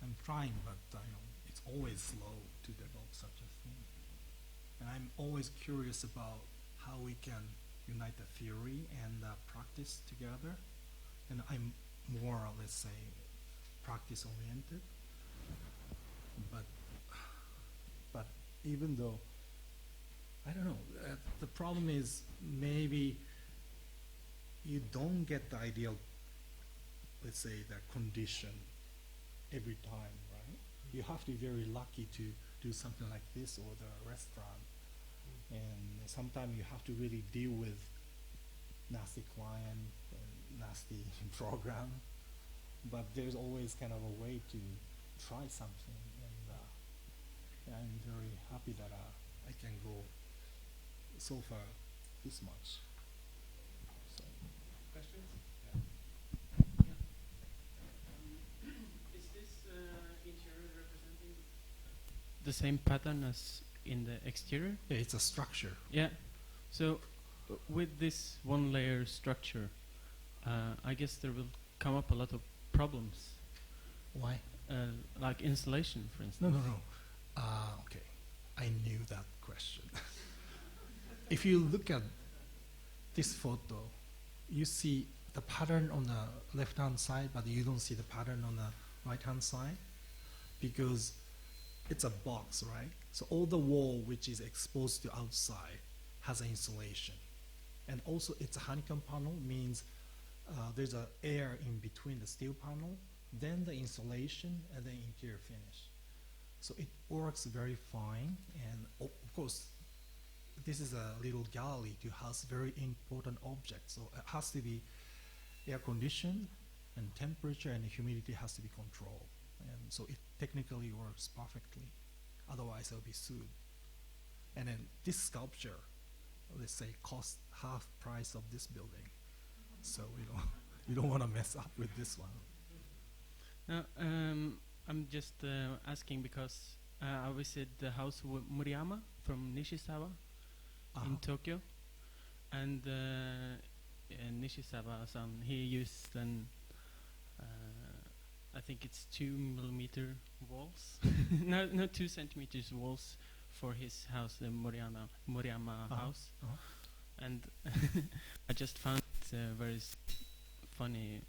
I'm trying, but it's always slow to develop such a thing. And I'm always curious about how we can unite the theory and practice together. And I'm more, let's say, practice-oriented. But even though, I don't know, the problem is maybe you don't get the ideal, let's say, the condition every time, right? You have to be very lucky to do something like this or the restaurant. And sometimes you have to really deal with nasty client, nasty program. But there's always kind of a way to try something. And I'm very happy that I can go so far this much. So. Questions? Is this interior representing the same pattern as in the exterior? Yeah, it's a structure. Yeah. So with this one layer structure, I guess there will come up a lot of problems. Why? Like insulation, for instance. No. Okay. I knew that question. If you look at this photo, you see the pattern on the left-hand side, but you don't see the pattern on the right-hand side because it's a box, right? So all the wall which is exposed to outside has an insulation. And also it's a honeycomb panel, means there's a air in between the steel panel, then the insulation, and then interior finish. So it works very fine, and of course, this is a little gallery to house very important objects. So it has to be air conditioned, and temperature and humidity has to be controlled. And so it technically works perfectly. Otherwise, it'll be sued. And then this sculpture, let's say, costs half price of this building. So you don't want to mess up with this one. Now, I'm just asking because I visited the house of Murayama from Nishizawa in Tokyo, and Nishizawa-san, he used an I think it's 2mm walls, no 2 centimeters walls for his house, the Murayama house, and I just found it very funny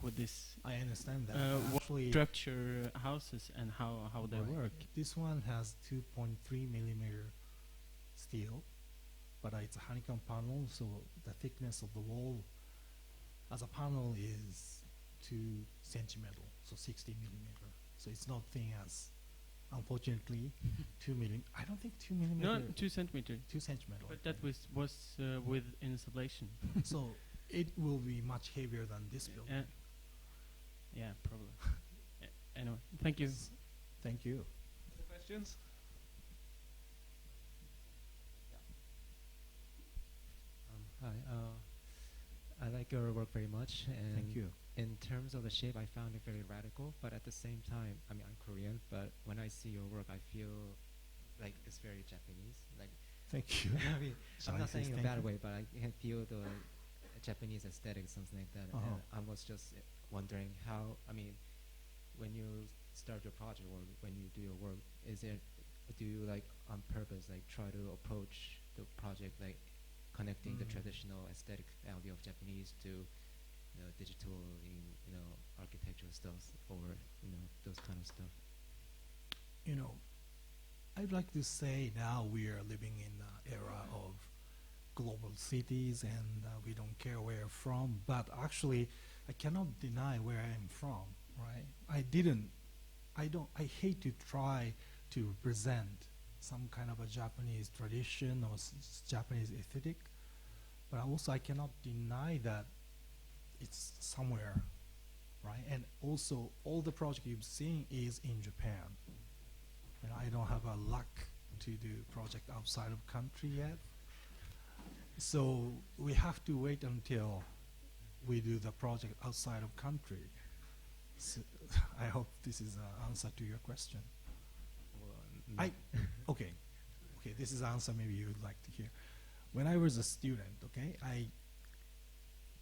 with this. I understand that. Actually, structure houses and how they work. This one has 2.3mm steel, but it's a honeycomb panel, so the thickness of the wall as a panel is 2 centimeter, so 60mm. So it's not thin as, unfortunately, 2mm. I don't think 2mm. No, 2 centimeter. 2 centimeter. But that was with insulation. So it will be much heavier than this building. Yeah, probably. Anyway, thank you. Thank you. Other questions? Hi, I like your work very much, and Thank you. in terms of the shape, I found it very radical, but at the same time, I mean, I'm Korean, but when I see your work, I feel like it's very Japanese. Like, Thank you. I mean, I'm not saying in a Thank bad you. way, but I can feel the Japanese aesthetic, something like that. And I was just wondering how, I mean, when you start your project or when you do your work, do you like on purpose like try to approach the project like connecting the traditional aesthetic value of Japanese to digital architectural stuff, or those kind of stuff? I'd like to say now we are living in an era of global cities, and we don't care where you're from, but actually I cannot deny where I am from, right? I hate to try to present some kind of a Japanese tradition or Japanese aesthetic, but also I cannot deny that it's somewhere, right? And also all the project you've seen is in Japan. And I don't have a luck to do project outside of country yet. So we have to wait until we do the project outside of country. So I hope this is an answer to your question. Okay, this is an answer maybe you would like to hear. When I was a student, okay,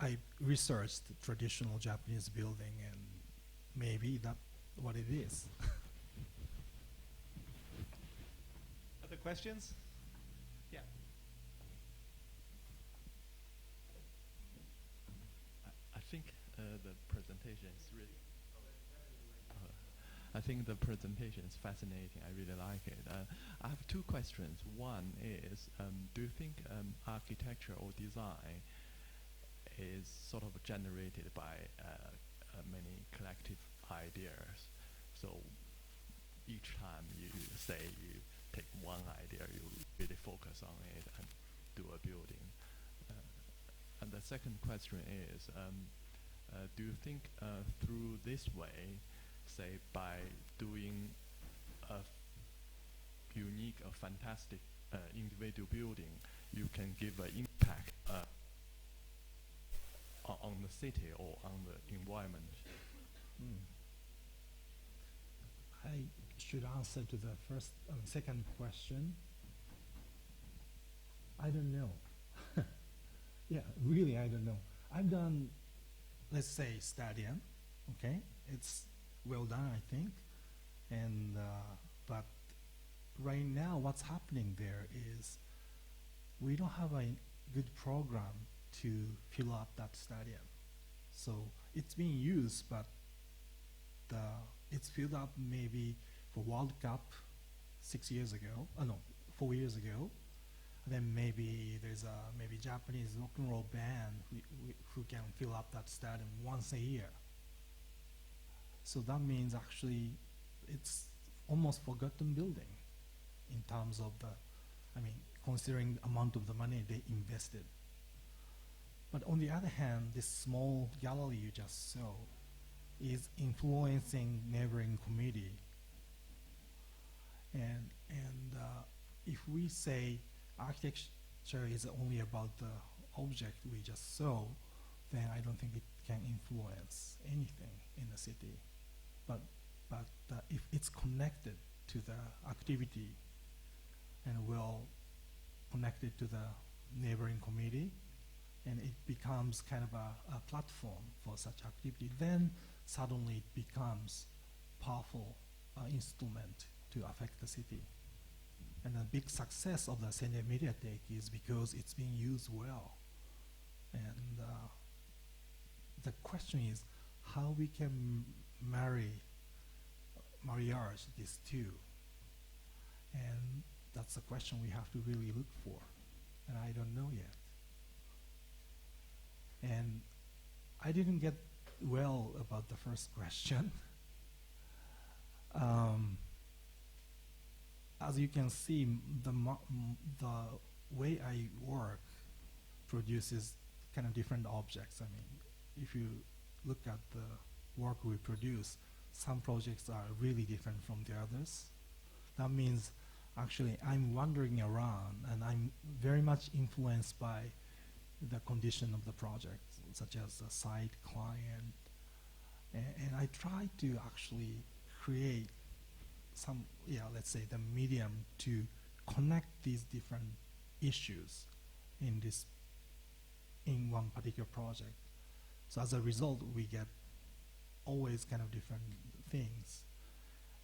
I researched traditional Japanese building, and maybe that's what it is. Other questions? Yeah. I think the presentation is really. I think the presentation is fascinating. I really like it. I have two questions. One is, do you think architecture or design is sort of generated by many collective ideas? So each time you say you take one idea, you really focus on it and do a building. And the second question is, do you think through this way, say by doing a unique or fantastic individual building, you can give an impact on the city or on the environment? I should answer to the second question. I don't know. Yeah, really, I don't know. I've done, let's say, stadium. Okay, it's well done, I think. And but right now, what's happening there is we don't have a good program to fill up that stadium. So it's being used, but it's filled up maybe for World Cup 6 years ago. 4 years ago. Then maybe there's a Japanese rock and roll band who can fill up that stadium once a year. So that means actually it's almost forgotten building in terms of considering the amount of the money they invested. But on the other hand, this small gallery you just saw is influencing neighboring community. And if we say architecture is only about the object we just saw, then I don't think it can influence anything in the city. But if it's connected to the activity and well connected to the neighboring community, and it becomes kind of a platform for such activity, then suddenly it becomes powerful instrument to affect the city. And the big success of the Sendai Mediatek is because it's being used well. And the question is how we can marriage these two. And that's the question we have to really look for. And I don't know yet. And I didn't get well about the first question. As you can see, the way I work produces kind of different objects. I mean, if you look at the work we produce, some projects are really different from the others. That means actually I'm wandering around and I'm very much influenced by the condition of the project, such as the site, client, and I try to actually create some, let's say the medium to connect these different issues in one particular project. So as a result, we get always kind of different things.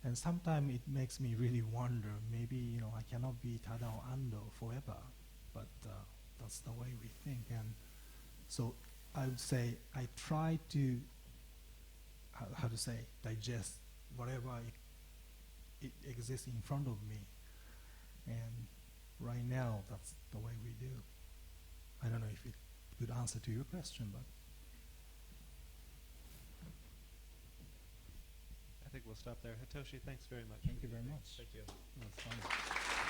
And sometimes it makes me really wonder, maybe, I cannot be Tadao Ando forever, but that's the way we think. And so I would say I try to, digest whatever it exists in front of me. And right now, that's the way we do. I don't know if it could answer to your question, but. I think we'll stop there. Hitoshi, thanks very much. Thank you very much. Thank you. It was fun.